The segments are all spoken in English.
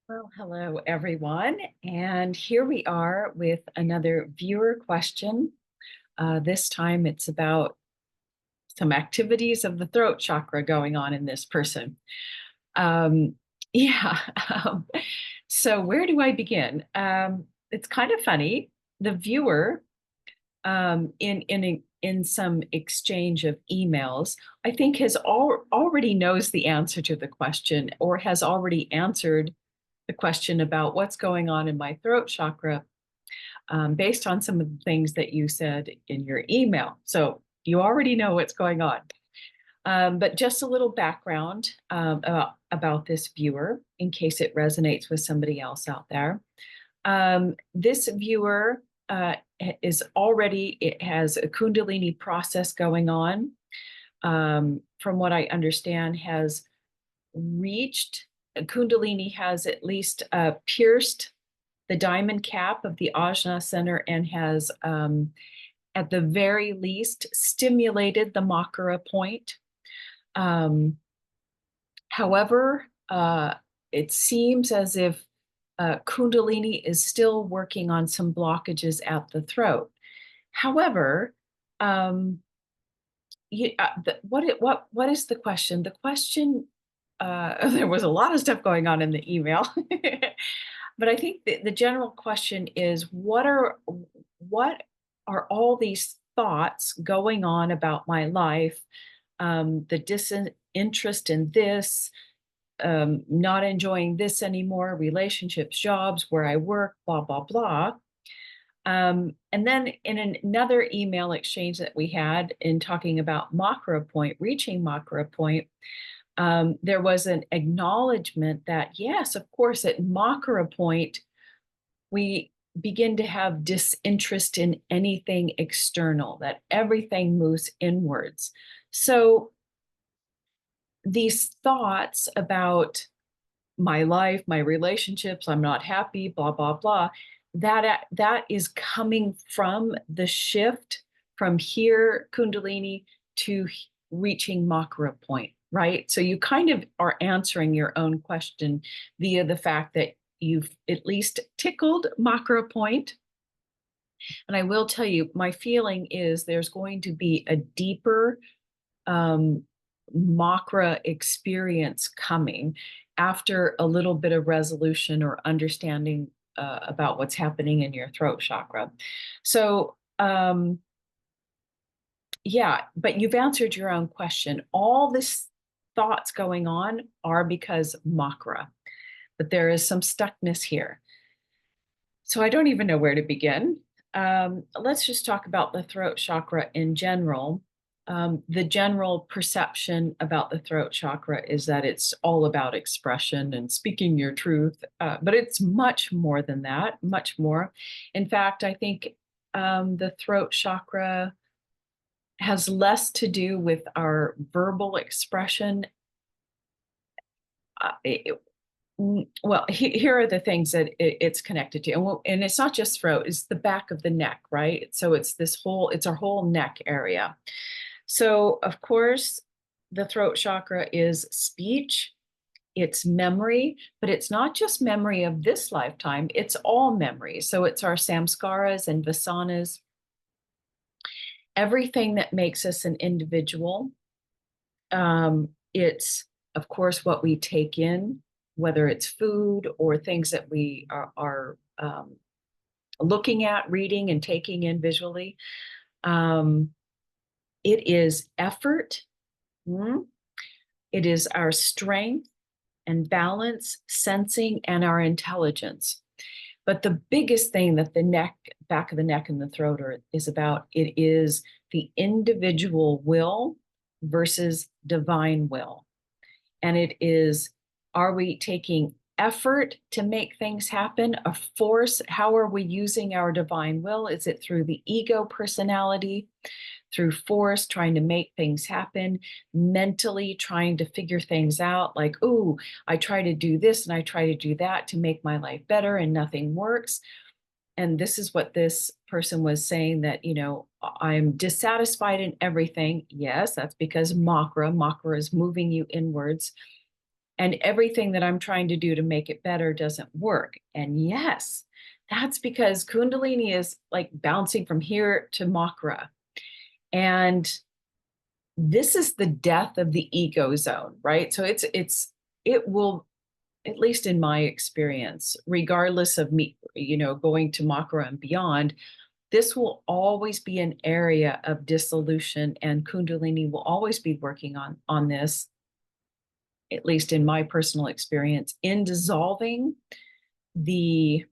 Well, hello everyone. And here we are with another viewer question. This time it's about some activities of the throat chakra going on in this person. Um, yeah. um, so where do I begin? It's kind of funny. The viewer, in some exchange of emails, I think already knows the answer to the question or has already answered the question about what's going on in my throat chakra, based on some of the things that you said in your email. So you already know what's going on. But just a little background about this viewer in case it resonates with somebody else out there. This viewer it has a Kundalini process going on. From what I understand, has reached Kundalini has at least pierced the diamond cap of the Ajna center and has, at the very least, stimulated the Makara point. Um, However, it seems as if Kundalini is still working on some blockages at the throat. However, what is the question? The question, there was a lot of stuff going on in the email, but I think the general question is, what are all these thoughts going on about my life? The disinterest in this, not enjoying this anymore, relationships, jobs, where I work, blah, blah, blah. And then in another email exchange that we had in talking about Makara point, reaching Makara point, there was an acknowledgement that, yes, of course, at Makara point, we begin to have disinterest in anything external, that everything moves inwards. So these thoughts about my life, my relationships, I'm not happy, blah, blah, blah, that is coming from the shift from here, Kundalini, to reaching Makara point, right? So you kind of are answering your own question via the fact that you've at least tickled Makara point. And I will tell you, my feeling is there's going to be a deeper um, Makara experience coming after a little bit of resolution or understanding about what's happening in your throat chakra. So, yeah, but you've answered your own question. All this thoughts going on are because Makara, but there is some stuckness here. So I don't even know where to begin. Let's just talk about the throat chakra in general. The general perception about the throat chakra is that it's all about expression and speaking your truth, but it's much more than that, much more. In fact, I think the throat chakra has less to do with our verbal expression. Well, here are the things that it's connected to, and it's not just throat; it's the back of the neck, right? So it's our whole neck area. So, of course, the throat chakra is speech, it's memory, but it's not just memory of this lifetime; it's all memory. So it's our samskaras and vasanas, everything that makes us an individual. It's, of course, what we take in, whether it's food or things that we are looking at, reading, and taking in visually. Um, it is effort. Mm, it is our strength and balance, sensing, and our intelligence. But the biggest thing that the neck, back of the neck and the throat is about, it is the individual will versus divine will. And it is, are we taking effort to make things happen, a force? How are we using our divine will? Is it through the ego personality, through force, trying to make things happen, mentally trying to figure things out, like, oh, I try to do this and I try to do that to make my life better and nothing works? And this is what this person was saying, that, I'm dissatisfied in everything. Yes, that's because Makara is moving you inwards. and everything that I'm trying to do to make it better doesn't work. And yes, that's because Kundalini is like bouncing from here to Makra. And this is the death of the ego zone, right? So it will, at least in my experience, regardless of me, going to Makra and beyond, this will always be an area of dissolution, and Kundalini will always be working on this, at least in my personal experience, in dissolving the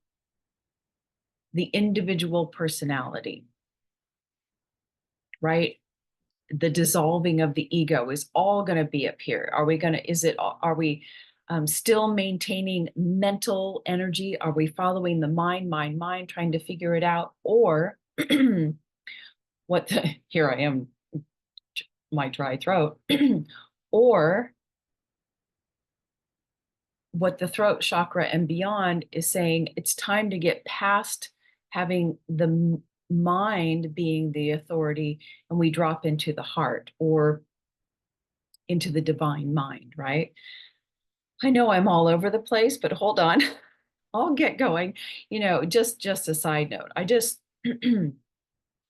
individual personality, right? The dissolving of the ego is all going to be up here. Are we still maintaining mental energy? Are we following the mind, trying to figure it out? Or here I am, my dry throat, or what the throat chakra and beyond is saying, it's time to get past having the mind being the authority, and we drop into the heart or into the divine mind, right? I know I'm all over the place, but hold on. I'll get going. Just a side note. I just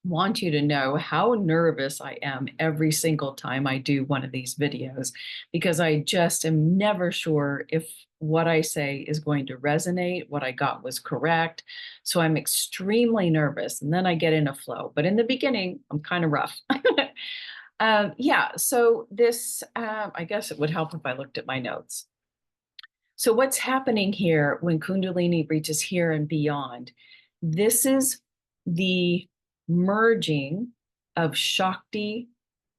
want you to know how nervous I am every single time I do one of these videos, because I just am never sure if what I say is going to resonate, what I got was correct. So I'm extremely nervous, and then I get in a flow. But in the beginning, I'm kind of rough. Yeah, so this, I guess it would help if I looked at my notes. So what's happening here when Kundalini reaches here and beyond? This is the merging of Shakti.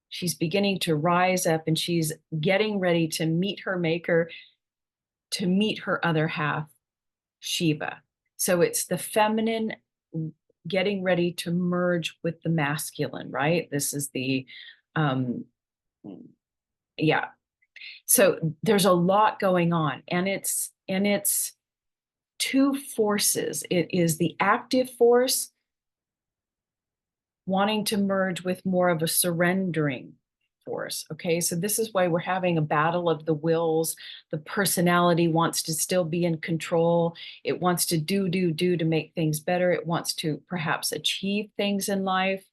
She's beginning to rise up, and she's getting ready to meet her maker, to meet her other half, Shiva. So it's the feminine getting ready to merge with the masculine, right? This is yeah. So there's a lot going on, and it's two forces. It is the active force wanting to merge with more of a surrendering force. Okay, so this is why we're having a battle of the wills. The personality wants to still be in control. It wants to do to make things better. It wants to perhaps achieve things in life.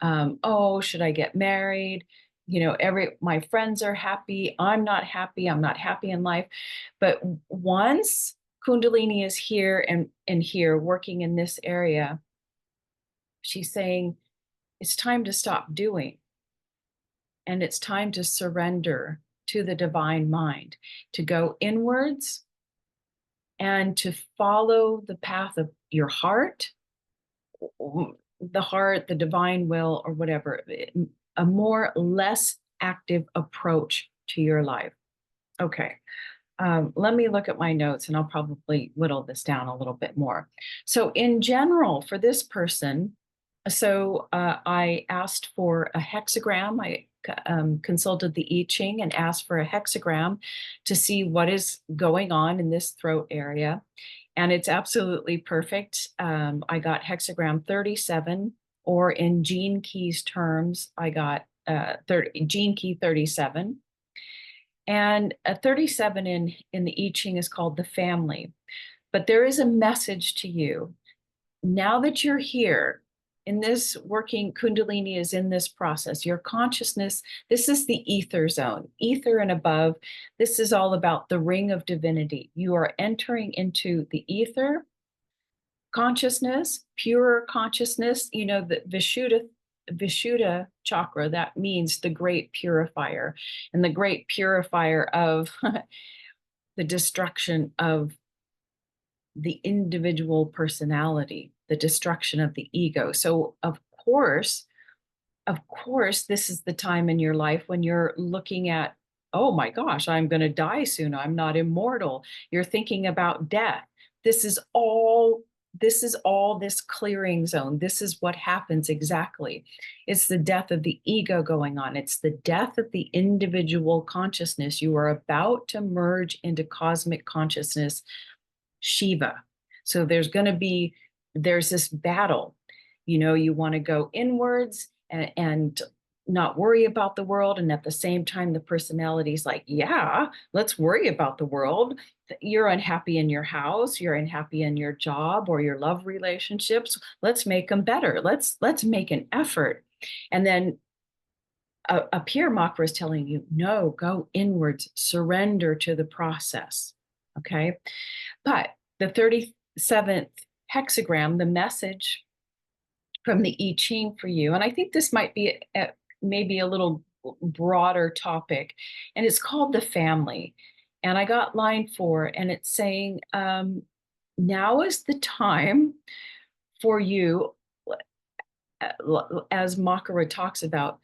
Oh, should I get married? My friends are happy. I'm not happy. I'm not happy in life. But once Kundalini is here and here working in this area, she's saying, it's time to stop doing, and it's time to surrender to the divine mind, to go inwards and to follow the path of your heart, the divine will, or whatever, a less active approach to your life. Okay. Let me look at my notes, and I'll probably whittle this down a little bit more. So in general, for this person, I asked for a hexagram. I consulted the I Ching and asked for a hexagram to see what is going on in this throat area. And it's absolutely perfect. I got hexagram 37, or in Gene Key's terms, I got Gene Key 37. And a 37 in the I Ching is called the family. But there is a message to you. Now that you're here in this working, Kundalini is in this process. Your consciousness, this is the ether zone, ether and above. This is all about the ring of divinity. You are entering into the ether consciousness, pure consciousness, the Vishuddha chakra. That means the great purifier, and the great purifier of the destruction of the individual personality, the destruction of the ego. So of course, this is the time in your life when you're looking at, oh my gosh, I'm going to die soon. I'm not immortal. You're thinking about death. This is all this clearing zone. This is what happens exactly. It's the death of the ego going on. It's the death of the individual consciousness. You are about to merge into cosmic consciousness, Shiva. So there's this battle. You want to go inwards and not worry about the world. And at the same time, the personality's like, yeah, let's worry about the world. You're unhappy in your house, you're unhappy in your job or your love relationships. Let's make them better. Let's make an effort. And then up here, Makra is telling you, no, go inwards, surrender to the process. Okay. But the 37th hexagram, the message from the I Ching for you, and I think this might be maybe a little broader topic, and it's called the family. And I got line 4, and it's saying, now is the time for you, as Makara talks about,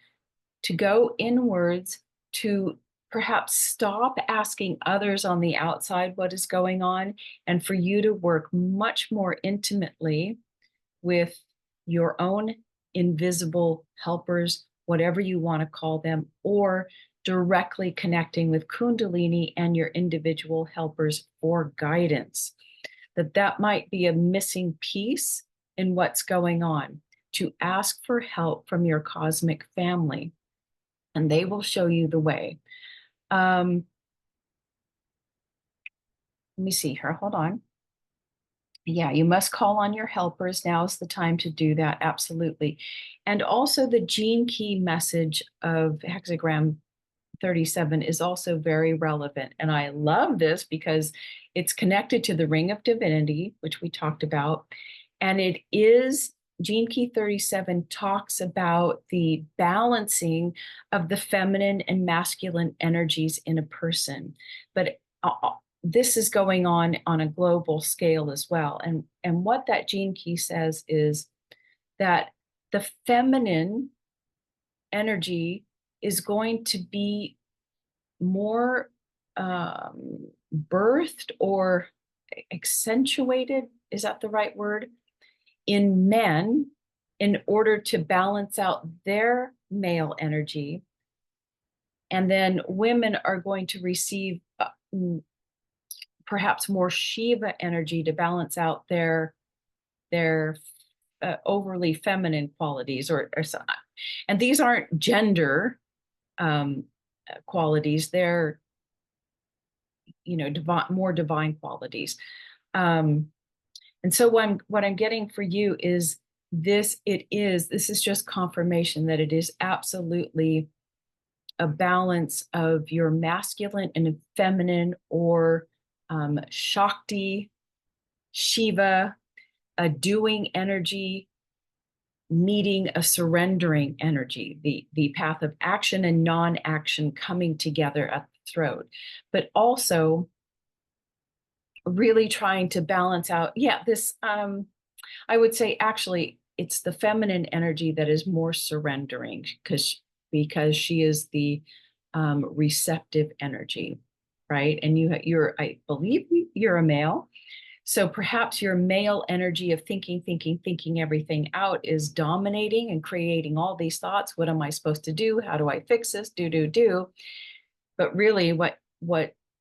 to go inwards, to perhaps stop asking others on the outside what is going on, and for you to work much more intimately with your own invisible helpers, whatever you want to call them, or directly connecting with Kundalini and your individual helpers for guidance. That might be a missing piece in what's going on, to ask for help from your cosmic family, and they will show you the way. Let me see here. Hold on. Yeah, you must call on your helpers. Now is the time to do that. Absolutely. And also the gene key message of hexagram 37 is also very relevant. And I love this because it's connected to the ring of divinity, which we talked about. And it is, gene key 37 talks about the balancing of the feminine and masculine energies in a person. But this is going on a global scale as well. And what that gene key says is that the feminine energy is going to be more birthed or accentuated, is that the right word, in men, in order to balance out their male energy. And then women are going to receive perhaps more Shiva energy to balance out their overly feminine qualities, or and these aren't gender qualities, they're, you know, more divine qualities. And so what I'm getting for you is this is just confirmation that it is absolutely a balance of your masculine and feminine, or Shakti, Shiva, a doing energy meeting a surrendering energy, the path of action and non-action coming together at the throat, but also really trying to balance out, this, I would say actually it's the feminine energy that is more surrendering, because she is the receptive energy, right? And you're, I believe you're a male. So perhaps your male energy of thinking everything out is dominating and creating all these thoughts. What am I supposed to do? How do I fix this? Do. But really what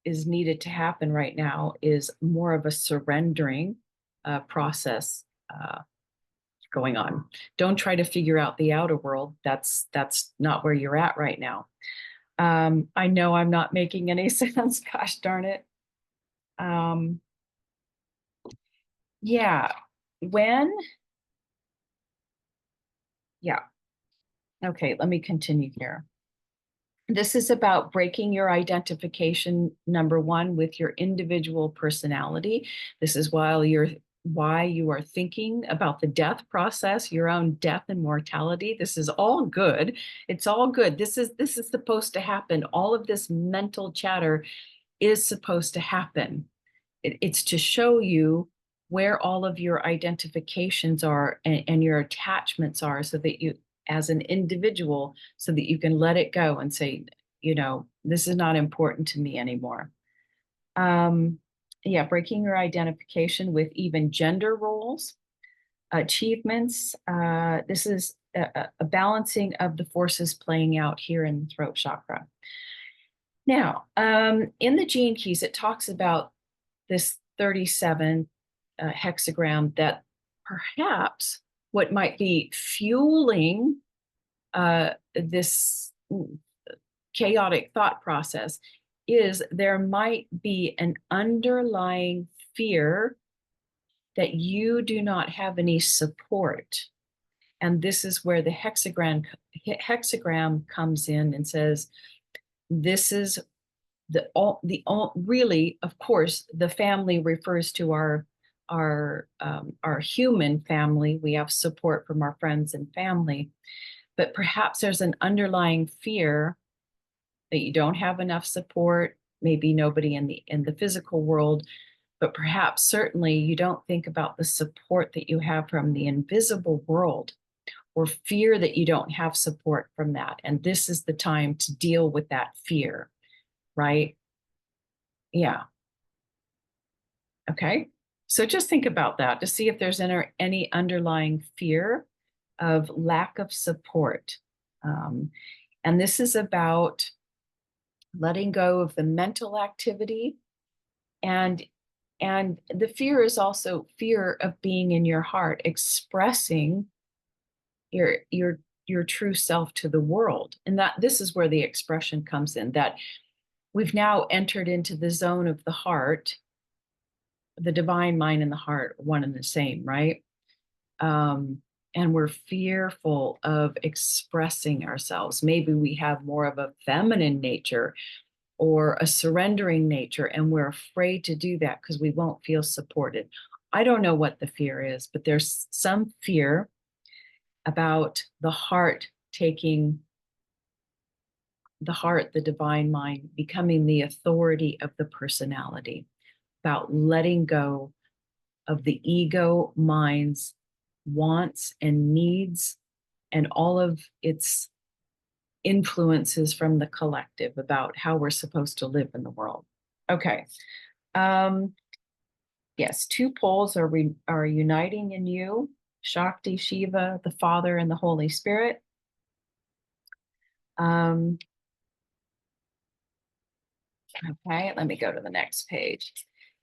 is needed to happen right now is more of a surrendering process going on. Don't try to figure out the outer world. That's not where you're at right now. I know I'm not making any sense. Gosh darn it. Yeah. Yeah. Okay, let me continue here. This is about breaking your identification, number one, with your individual personality. This is why you are thinking about the death process, your own death and mortality. This is all good. It's all good. This is supposed to happen. All of this mental chatter is supposed to happen. It's to show you where all of your identifications are, and your attachments are, so that you, as an individual, so that you can let it go and say, you know, this is not important to me anymore. Breaking your identification with even gender roles, achievements. This is a balancing of the forces playing out here in the throat chakra. Now, in the gene keys, it talks about this 37 hexagram, that perhaps what might be fueling this chaotic thought process is there might be an underlying fear that you do not have any support. And this is where the hexagram comes in and says, this is really, of course, the family refers to our human family. We have support from our friends and family, but perhaps there's an underlying fear that you don't have enough support, maybe nobody in the physical world, but perhaps certainly you don't think about the support that you have from the invisible world, or fear that you don't have support from that. And this is the time to deal with that fear, right? Yeah. Okay. So just think about that to see if there's any underlying fear of lack of support. And this is about letting go of the mental activity, and the fear is also fear of being in your heart, expressing your true self to the world. And that this is where the expression comes in, that we've now entered into the zone of the heart, the divine mind and the heart, one and the same, right? And we're fearful of expressing ourselves. Maybe we have more of a feminine nature or a surrendering nature, and we're afraid to do that because we won't feel supported. I don't know what the fear is, but there's some fear about the heart taking the divine mind, becoming the authority of the personality, about letting go of the ego mind's wants and needs and all of its influences from the collective about how we're supposed to live in the world. Okay. Yes, two poles are uniting in you, Shakti, Shiva, the Father, and the Holy Spirit. Okay, let me go to the next page.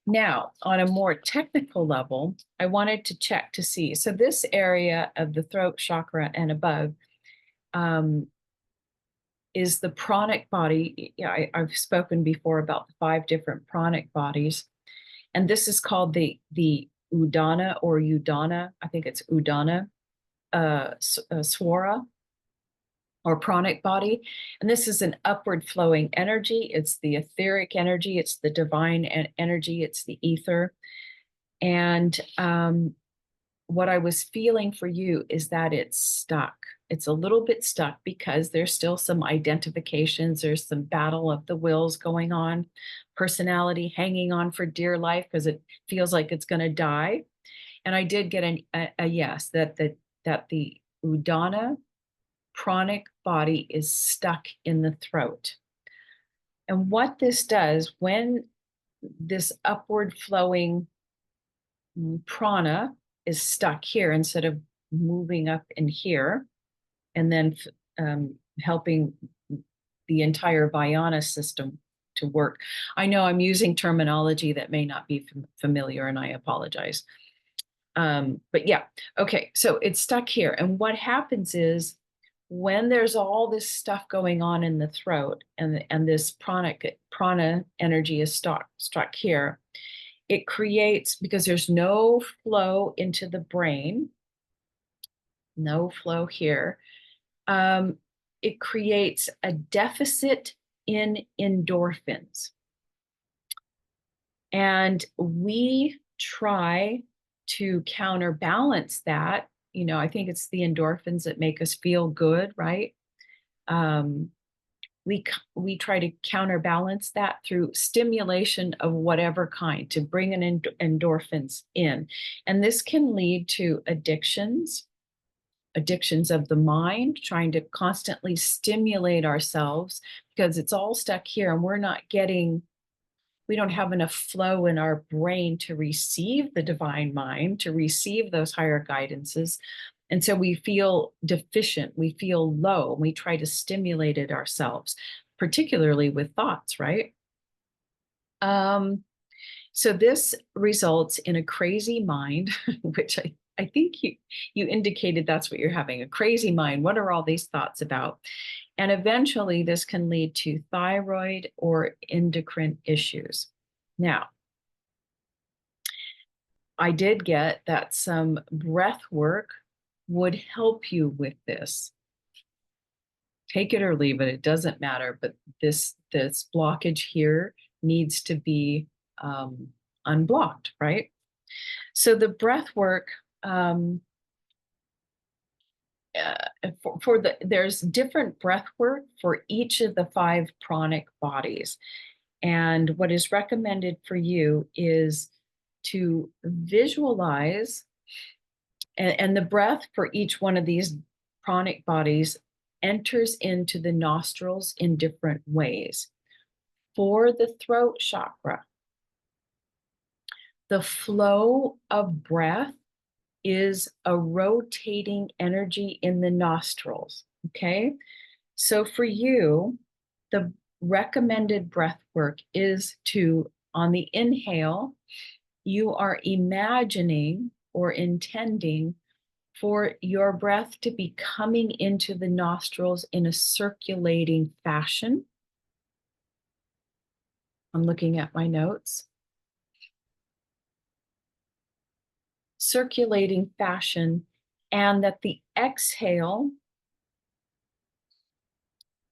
Now, on a more technical level, I wanted to check to see. So this area of the throat chakra and above is the pranic body. Yeah, I've spoken before about the 5 different pranic bodies. And this is called the Udana or Udana. I think it's Udana Swara, or pranic body. And this is an upward flowing energy. It's the etheric energy. It's the divine energy. It's the ether. And what I was feeling for you is that it's stuck. It's a little bit stuck because there's still some identifications. There's some battle of the wills going on, personality hanging on for dear life because it feels like it's going to die. And I did get a yes, that the Udana pranic body is stuck in the throat. And what this does, when this upward flowing prana is stuck here instead of moving up in here, and then helping the entire Vayana system to work. I know I'm using terminology that may not be familiar, and I apologize. But yeah, okay, so it's stuck here. And what happens is when there's all this stuff going on in the throat, and this prana energy is stuck here, it creates, because there's no flow into the brain, no flow here, it creates a deficit in endorphins. And we try to counterbalance that. You know, I think it's the endorphins that make us feel good, right? We try to counterbalance that through stimulation of whatever kind to bring an endorphins in. And this can lead to addictions of the mind, trying to constantly stimulate ourselves because it's all stuck here and we don't have enough flow in our brain to receive the divine mind, to receive those higher guidances. And so we feel deficient, we feel low, and we try to stimulate it ourselves, particularly with thoughts, right? So this results in a crazy mind, which I think you indicated that's what you're having, a crazy mind. What are all these thoughts about? And eventually this can lead to thyroid or endocrine issues. Now, I did get that some breath work would help you with this. Take it or leave it, it doesn't matter, but this blockage here needs to be unblocked, right? So the breath work, there's different breath work for each of the 5 pranic bodies. And what is recommended for you is to visualize, and the breath for each one of these pranic bodies enters into the nostrils in different ways. For the throat chakra, the flow of breath is a rotating energy in the nostrils. Okay. So for you, the recommended breath work is to, on the inhale, you are imagining or intending for your breath to be coming into the nostrils in a circulating fashion. I'm looking at my notes. Circulating fashion, and that the exhale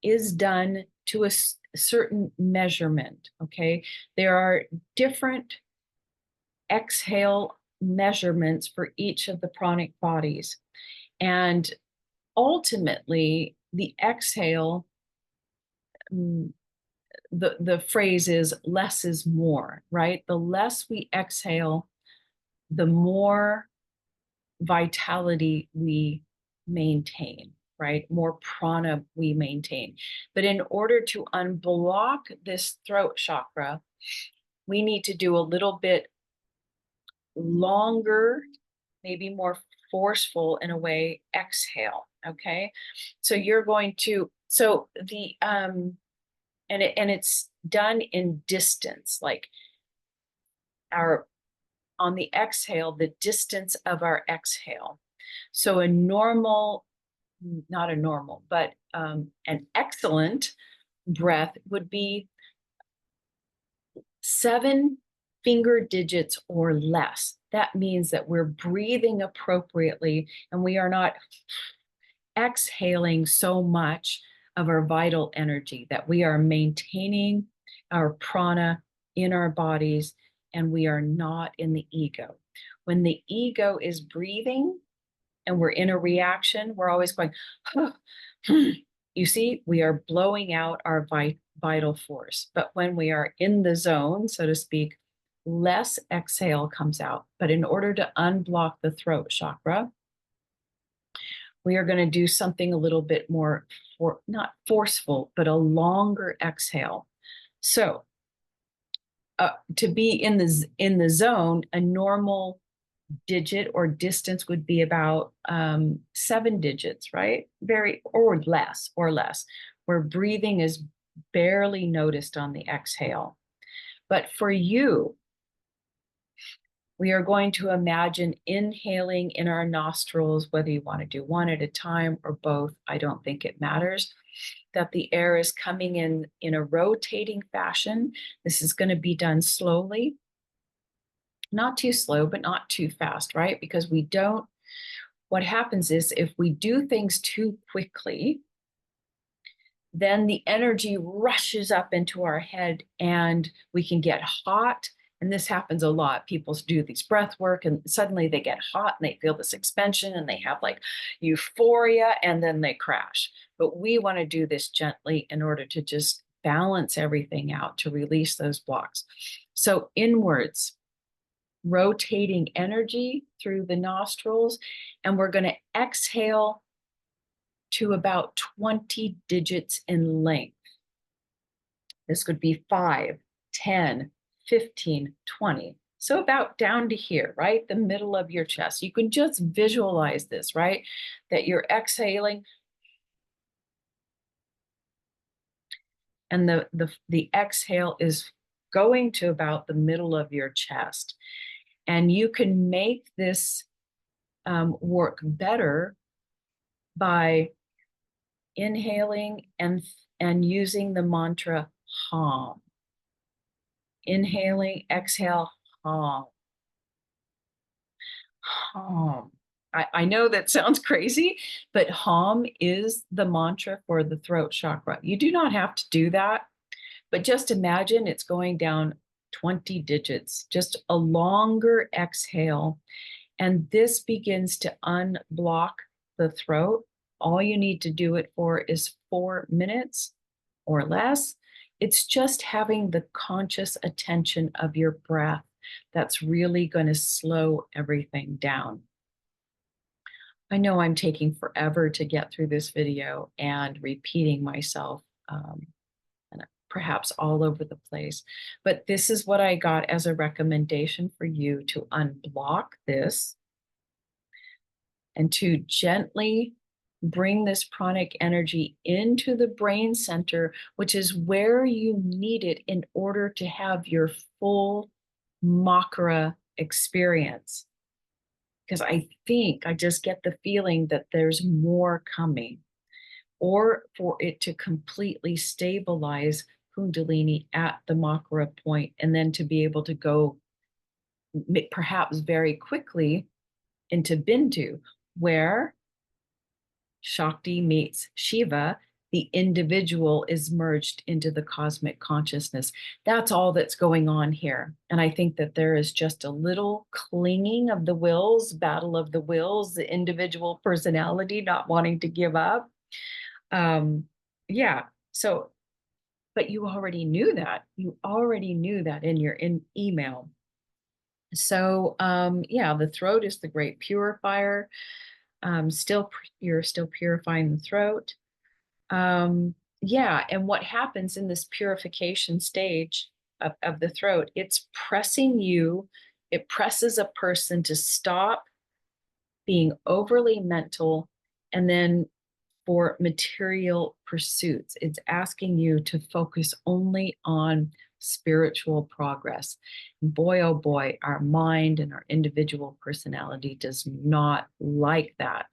is done to a certain measurement, okay? There are different exhale measurements for each of the pranic bodies. And ultimately, the exhale, the phrase is less is more, right? The less we exhale, the more vitality we maintain, right? More prana we maintain. But in order to unblock this throat chakra, we need to do a little bit longer, maybe more forceful in a way, exhale. Okay. So you're going to, so the, and it's done in distance, like our, on the exhale, the distance of our exhale. So a normal, not a normal, but an excellent breath would be 7 finger digits or less. That means that we're breathing appropriately and we are not exhaling so much of our vital energy, that we are maintaining our prana in our bodies and we are not in the ego. When the ego is breathing and we're in a reaction, we're always going, you see, we are blowing out our vital force. But when we are in the zone, so to speak, less exhale comes out. But in order to unblock the throat chakra, we are going to do something a little bit more, not forceful, but a longer exhale. So to be in the zone, a normal digit or distance would be about 7 digits, right? Or less, where breathing is barely noticed on the exhale. But for you, we are going to imagine inhaling in our nostrils, whether you want to do one at a time or both, I don't think it matters, that the air is coming in a rotating fashion. This is going to be done slowly, not too slow, but not too fast, right? Because what happens is if we do things too quickly, then the energy rushes up into our head and we can get hot. And this happens a lot. People do these breath work and suddenly they get hot and they feel this expansion and they have like euphoria and then they crash. But we want to do this gently in order to just balance everything out, to release those blocks. So inwards, rotating energy through the nostrils, and we're going to exhale to about 20 digits in length. This could be 5, 10, 15, 20. So about down to here, right? The middle of your chest. You can just visualize this, right? That you're exhaling and the exhale is going to about the middle of your chest. And you can make this work better by inhaling and using the mantra hum. Inhaling, exhale, hum, hum. I know that sounds crazy, but hum is the mantra for the throat chakra. You do not have to do that, but just imagine it's going down 20 digits, just a longer exhale. And this begins to unblock the throat. All you need to do it for is 4 minutes or less. It's just having the conscious attention of your breath that's really going to slow everything down. I know I'm taking forever to get through this video and repeating myself, and perhaps all over the place, but this is what I got as a recommendation for you to unblock this and to gently bring this pranic energy into the brain center, which is where you need it in order to have your full Makara experience. Because I just get the feeling that there's more coming, or for it to completely stabilize Kundalini at the Makara point, and then to be able to go perhaps very quickly into Bindu, where Shakti meets Shiva, the individual is merged into the cosmic consciousness. That's all that's going on here. And I think that there is just a little clinging of the wills, battle of the wills, the individual personality not wanting to give up. Yeah. So, but you already knew that. You already knew that in your email. So, yeah, the throat is the great purifier. You're still purifying the throat. Yeah, and what happens in this purification stage of the throat, it's pressing you, it presses a person to stop being overly mental and then for material pursuits. It's asking you to focus only on spiritual progress. Boy, oh boy, our mind and our individual personality does not like that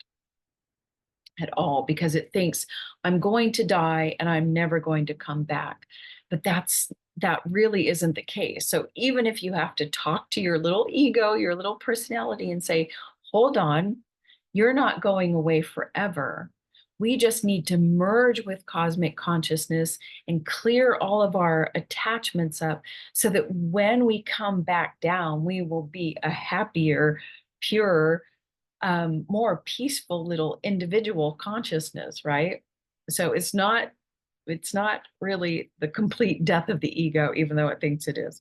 at all, because it thinks I'm going to die and I'm never going to come back. But that really isn't the case. So even if you have to talk to your little ego, your little personality, and say, hold on, you're not going away forever. We just need to merge with cosmic consciousness and clear all of our attachments up so that when we come back down, we will be a happier, purer, more peaceful little individual consciousness, right? So it's not really the complete death of the ego, even though it thinks it is.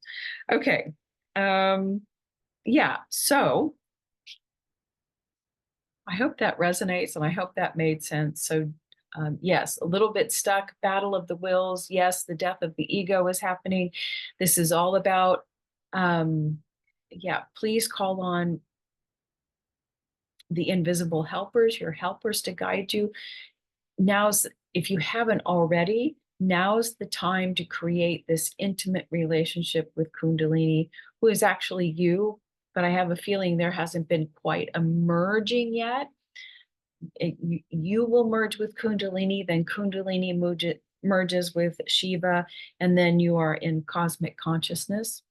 Okay. Yeah. So I hope that resonates and I hope that made sense. So yes, a little bit stuck, battle of the wills. Yes, the death of the ego is happening. This is all about, yeah, please call on the invisible helpers, your helpers to guide you. If you haven't already, now's the time to create this intimate relationship with Kundalini, who is actually you, but I have a feeling there hasn't been quite a merging yet. You will merge with Kundalini, then Kundalini merges with Shiva, and then you are in cosmic consciousness.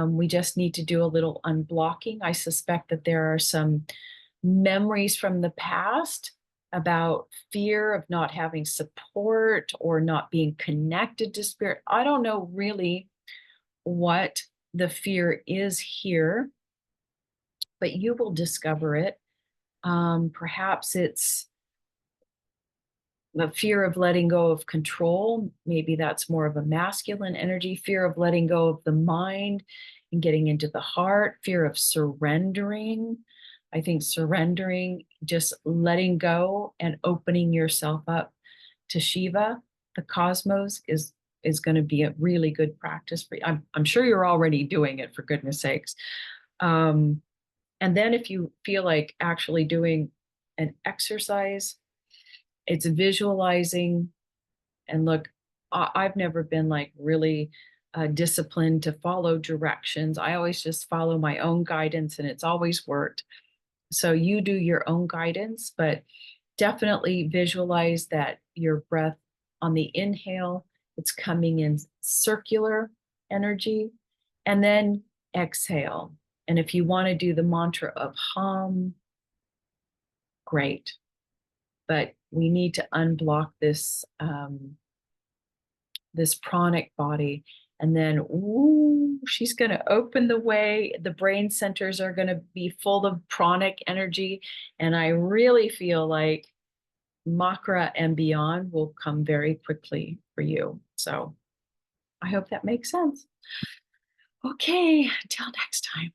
We just need to do a little unblocking. I suspect that there are some memories from the past about fear of not having support or not being connected to spirit. I don't know really what the fear is here, but you will discover it. Perhaps it's the fear of letting go of control. Maybe that's more of a masculine energy, fear of letting go of the mind and getting into the heart, fear of surrendering. I think surrendering, just letting go and opening yourself up to Shiva, the cosmos, is going to be a really good practice for you. I'm sure you're already doing it, for goodness sakes. And then if you feel like actually doing an exercise, it's visualizing. And look, I've never been like really disciplined to follow directions. I always just follow my own guidance, and it's always worked. So you do your own guidance, but definitely visualize that your breath on the inhale, it's coming in circular energy, and then exhale. And if you want to do the mantra of hum, great. But we need to unblock this pranic body. And then, ooh, she's going to open the way. The brain centers are going to be full of pranic energy. And I really feel like Makra and beyond will come very quickly for you. So I hope that makes sense. Okay, until next time.